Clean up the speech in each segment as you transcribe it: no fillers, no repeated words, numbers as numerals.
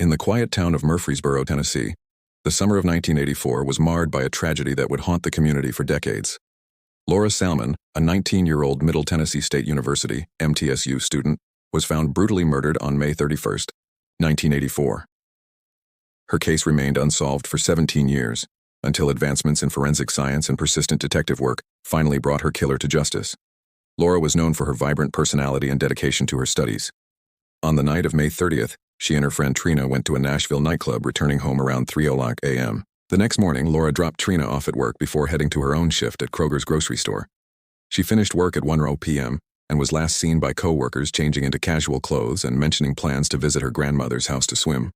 In the quiet town of Murfreesboro, Tennessee, the summer of 1984 was marred by a tragedy that would haunt the community for decades. Laura Salmon, a 19-year-old Middle Tennessee State University (MTSU) student, was found brutally murdered on May 31, 1984. Her case remained unsolved for 17 years, until advancements in forensic science and persistent detective work finally brought her killer to justice. Laura was known for her vibrant personality and dedication to her studies. On the night of May 30th, she and her friend Trina went to a Nashville nightclub, returning home around 3:00 a.m. The next morning, Laura dropped Trina off at work before heading to her own shift at Kroger's grocery store. She finished work at 1:00 p.m. and was last seen by co-workers changing into casual clothes and mentioning plans to visit her grandmother's house to swim.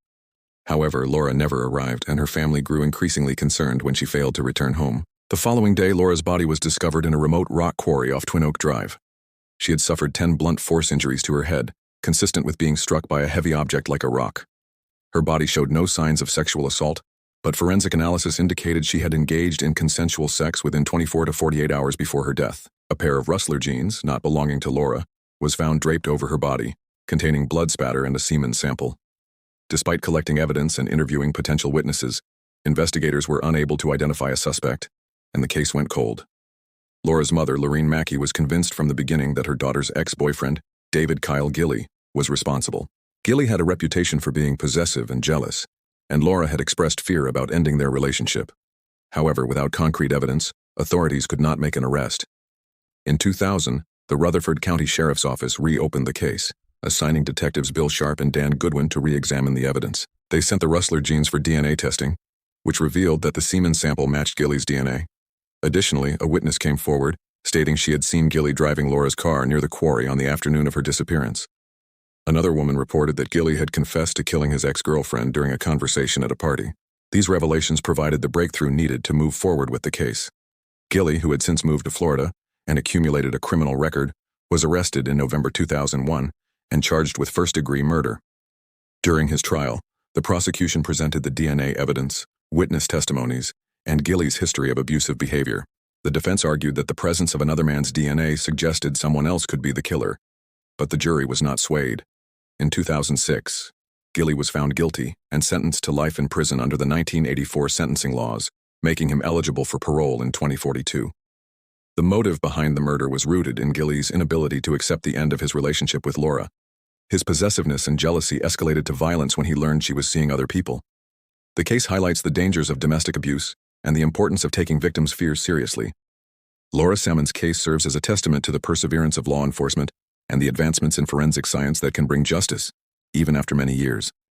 However, Laura never arrived, and her family grew increasingly concerned when she failed to return home. The following day, Laura's body was discovered in a remote rock quarry off Twin Oak Drive. She had suffered 10 blunt force injuries to her head, consistent with being struck by a heavy object like a rock. Her body showed no signs of sexual assault, but forensic analysis indicated she had engaged in consensual sex within 24 to 48 hours before her death. A pair of rustler jeans, not belonging to Laura, was found draped over her body, containing blood spatter and a semen sample. Despite collecting evidence and interviewing potential witnesses, investigators were unable to identify a suspect, and the case went cold. Laura's mother, Lorene Mackey, was convinced from the beginning that her daughter's ex-boyfriend, David Kyle Gilley, was responsible. Gilley had a reputation for being possessive and jealous, and Laura had expressed fear about ending their relationship. However, without concrete evidence, authorities could not make an arrest. In 2000, the Rutherford County Sheriff's Office reopened the case, assigning detectives Bill Sharp and Dan Goodwin to re-examine the evidence. They sent the rustler jeans for DNA testing, which revealed that the semen sample matched Gilley's DNA. Additionally, a witness came forward, stating she had seen Gilley driving Laura's car near the quarry on the afternoon of her disappearance. Another woman reported that Gilley had confessed to killing his ex-girlfriend during a conversation at a party. These revelations provided the breakthrough needed to move forward with the case. Gilley, who had since moved to Florida and accumulated a criminal record, was arrested in November 2001 and charged with first-degree murder. During his trial, the prosecution presented the DNA evidence, witness testimonies, and Gilley's history of abusive behavior. The defense argued that the presence of another man's DNA suggested someone else could be the killer, but the jury was not swayed. In 2006, Gilley was found guilty and sentenced to life in prison under the 1984 sentencing laws, making him eligible for parole in 2042. The motive behind the murder was rooted in Gilley's inability to accept the end of his relationship with Laura. His possessiveness and jealousy escalated to violence when he learned she was seeing other people. The case highlights the dangers of domestic abuse and the importance of taking victims' fears seriously. Laura Salmon's case serves as a testament to the perseverance of law enforcement and the advancements in forensic science that can bring justice, even after many years.